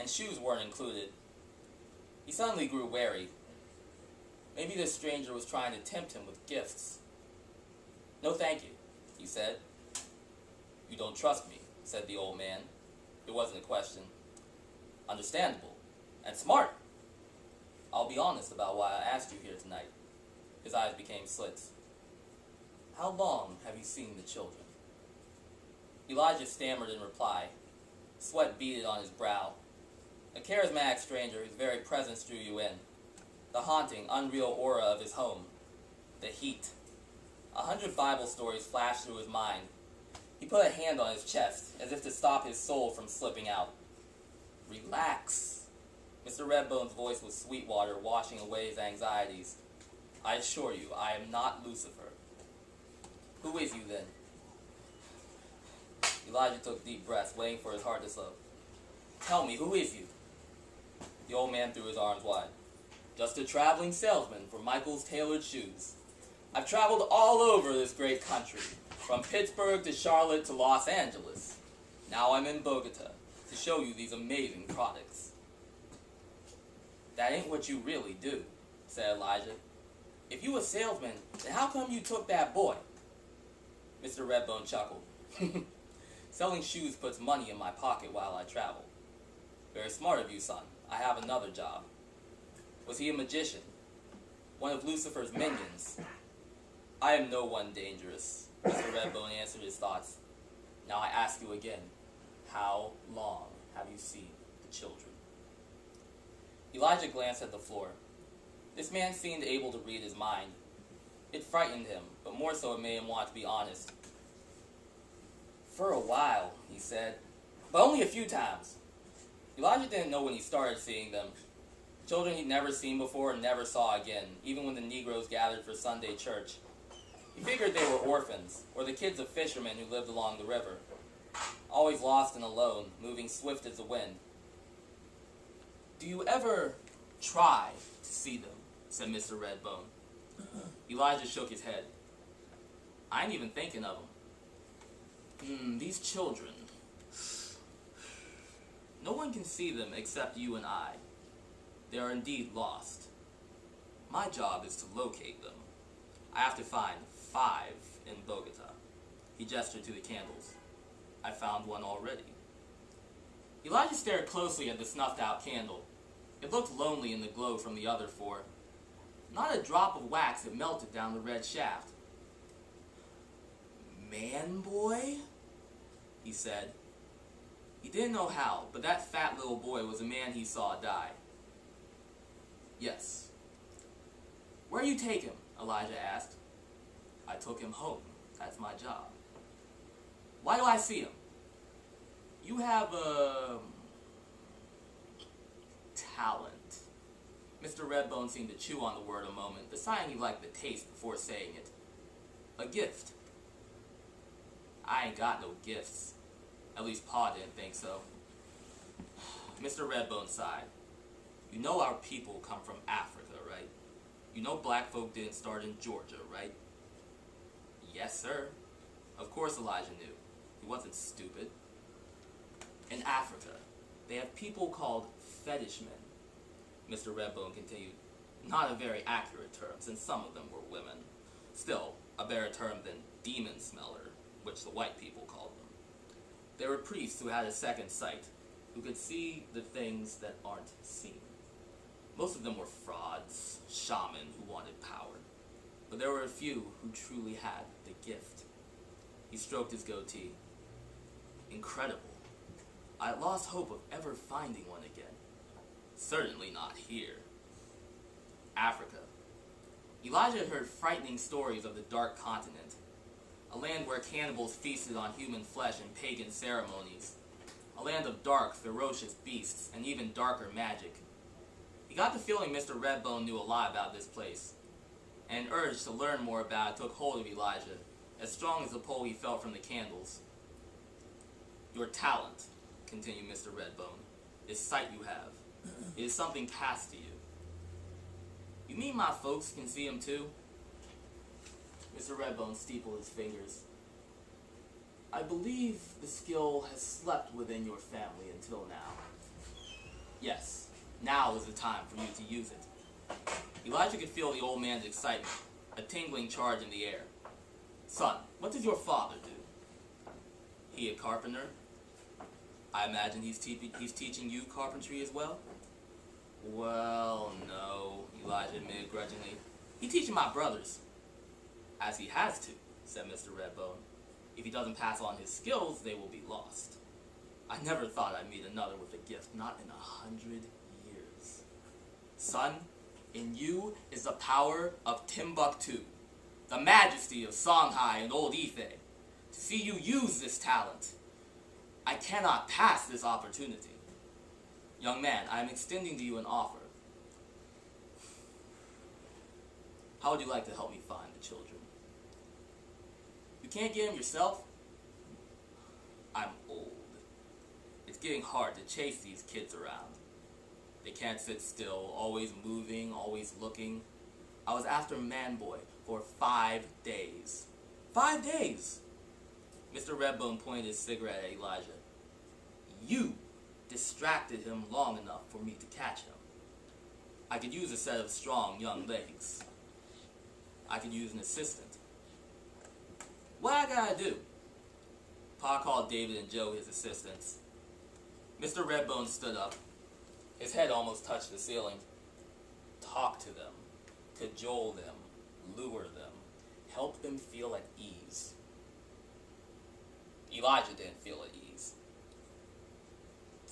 and shoes weren't included. He suddenly grew wary. Maybe this stranger was trying to tempt him with gifts. "No, thank you," he said. "You don't trust me," said the old man. It wasn't a question. "Understandable. And smart. I'll be honest about why I asked you here tonight." His eyes became slits. "How long have you seen the children?" Elijah stammered in reply. Sweat beaded on his brow. A charismatic stranger whose very presence drew you in. The haunting, unreal aura of his home. The heat. 100 Bible stories flashed through his mind. He put a hand on his chest, as if to stop his soul from slipping out. "Relax." Mr. Redbone's voice was sweet water washing away his anxieties. "I assure you, I am not Lucifer." "Who is you, then?" Elijah took deep breaths, waiting for his heart to slow. "Tell me, who is you?" The old man threw his arms wide. "Just a traveling salesman for Michael's Tailored Shoes. I've traveled all over this great country, from Pittsburgh to Charlotte to Los Angeles. Now I'm in Bogota to show you these amazing products." "That ain't what you really do," said Elijah. "If you a salesman, then how come you took that boy?" Mr. Redbone chuckled. "Selling shoes puts money in my pocket while I travel." "Very smart of you, son. I have another job." "Was he a magician? One of Lucifer's minions?" "I am no one dangerous," Mr. Redbone answered his thoughts. "Now I ask you again, how long have you seen the children?" Elijah glanced at the floor. This man seemed able to read his mind. It frightened him, but more so it made him want to be honest. "For a while," he said, "but only a few times." Elijah didn't know when he started seeing them. Children he'd never seen before and never saw again, even when the Negroes gathered for Sunday church. He figured they were orphans, or the kids of fishermen who lived along the river. Always lost and alone, moving swift as the wind. "Do you ever try to see them?" said Mr. Redbone. Elijah shook his head. "I ain't even thinking of them. These children. No one can see them except you and I. They are indeed lost. My job is to locate them. I have to find 5 in Bogota." He gestured to the candles. "I found one already." Elijah stared closely at the snuffed-out candle. It looked lonely in the glow from the other 4. Not a drop of wax had melted down the red shaft. "Man boy?" he said. He didn't know how, but that fat little boy was a man he saw die. "Yes." "Where you take him?" Elijah asked. "I took him home. That's my job." "Why do I see him?" "You have a talent." Mr. Redbone seemed to chew on the word a moment, deciding he liked the taste before saying it. "A gift." "I ain't got no gifts. At least Pa didn't think so." Mr. Redbone sighed. "You know our people come from Africa, right? You know black folk didn't start in Georgia, right?" "Yes, sir." Of course Elijah knew. He wasn't stupid. "In Africa, they have people called fetish men," Mr. Redbone continued. "Not a very accurate term, since some of them were women. Still, a better term than demon smeller, which the white people called them. They were priests who had a second sight, who could see the things that aren't seen. Most of them were frauds, shamans who wanted power. But there were a few who truly had the gift." He stroked his goatee. "Incredible. I lost hope of ever finding one again. Certainly not here." Africa. Elijah had heard frightening stories of the Dark Continent, a land where cannibals feasted on human flesh in pagan ceremonies, a land of dark, ferocious beasts, and even darker magic. He got the feeling Mr. Redbone knew a lot about this place, and an urge to learn more about it took hold of Elijah, as strong as the pull he felt from the candles. "Your talent," continued Mr. Redbone, "is sight you have. It is something passed to you." "You mean my folks can see him too?" Mr. Redbone steepled his fingers. "I believe the skill has slept within your family until now." Yes, now is the time for you to use it. Elijah could feel the old man's excitement, a tingling charge in the air. Son, what does your father do? He a carpenter? I imagine he's teaching you carpentry as well? Well, no, Elijah admitted grudgingly. He teaching my brothers. As he has to, said Mr. Redbone. If he doesn't pass on his skills, they will be lost. I never thought I'd meet another with a gift, not in 100 years. Son, in you is the power of Timbuktu, the majesty of Songhai and Old Ife. To see you use this talent, I cannot pass this opportunity. Young man, I am extending to you an offer. How would you like to help me find the children? You can't get them yourself? I'm old. It's getting hard to chase these kids around. They can't sit still, always moving, always looking. I was after Man-Boy for 5 days. 5 days! Mr. Redbone pointed his cigarette at Elijah. You distracted him long enough for me to catch him. I could use a set of strong young legs. I could use an assistant. What I gotta do? Pa called David and Joe his assistants. Mr. Redbone stood up. His head almost touched the ceiling. Talk to them. Cajole them. Lure them. Help them feel at ease. Elijah didn't feel at ease.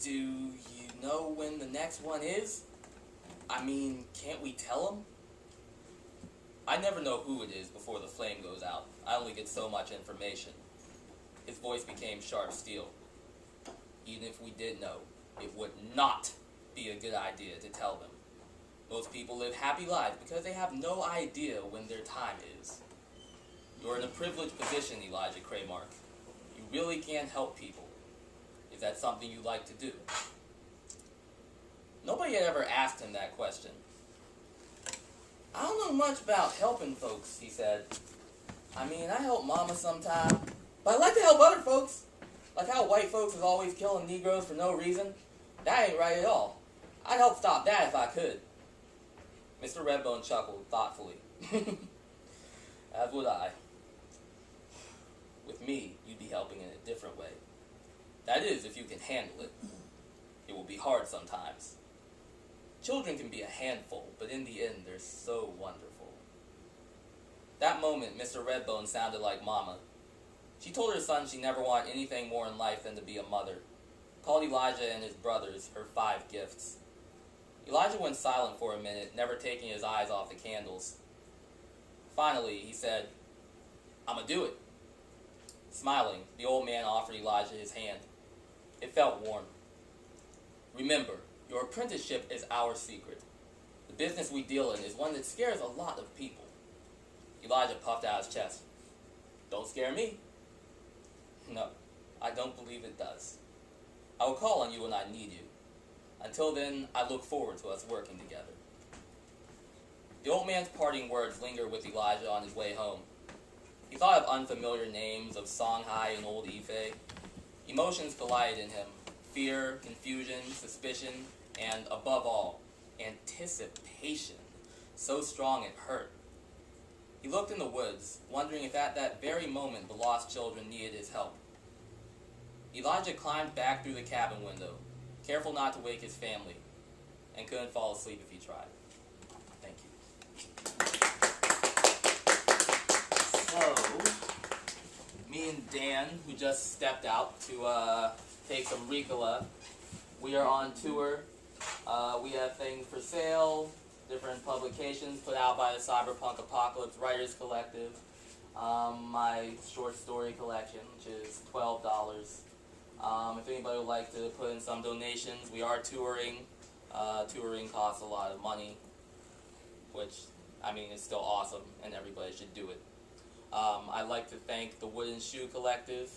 Do you know when the next one is? I mean, can't we tell him? I never know who it is before the flame goes out. I only get so much information. His voice became sharp steel. Even if we did know, it would not be a good idea to tell them. Most people live happy lives because they have no idea when their time is. You're in a privileged position, Elijah Craymark. You really can help people. Is that something you like to do? Nobody had ever asked him that question. I don't know much about helping folks, he said. I mean, I help Mama sometime, but I like to help other folks. Like how white folks is always killing Negroes for no reason. That ain't right at all. I'd help stop that if I could. Mr. Redbone chuckled thoughtfully. As would I. With me, you'd be helping in a different way. That is, if you can handle it. It will be hard sometimes. Children can be a handful, but in the end, they're so wonderful. That moment, Mr. Redbone sounded like Mama. She told her son she never wanted anything more in life than to be a mother. Called Elijah and his brothers her 5 gifts. Elijah went silent for a minute, never taking his eyes off the candles. Finally, he said, "I'ma do it." Smiling, the old man offered Elijah his hand. It felt warm. Remember, your apprenticeship is our secret. The business we deal in is one that scares a lot of people. Elijah puffed out his chest. Don't scare me. No, I don't believe it does. I will call on you when I need you. Until then, I look forward to us working together. The old man's parting words lingered with Elijah on his way home. He thought of unfamiliar names of Songhai and Old Ife. Emotions collided in him. Fear, confusion, suspicion, and, above all, anticipation. So strong it hurt. He looked in the woods, wondering if at that very moment the lost children needed his help. Elijah climbed back through the cabin window, careful not to wake his family, and couldn't fall asleep if he tried. Thank you. So, me and Dan, who just stepped out to take some Ricola, we are on tour. We have things for sale, different publications put out by the Cyberpunk Apocalypse Writers Collective. My short story collection, which is $12. If anybody would like to put in some donations, we are touring. Touring costs a lot of money, which, I mean, is still awesome, and everybody should do it. I'd like to thank the Wooden Shoe Collective.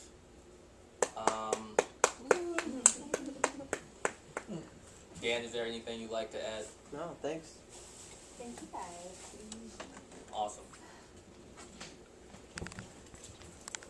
Dan, is there anything you'd like to add? No, thanks. Thank you guys. Awesome.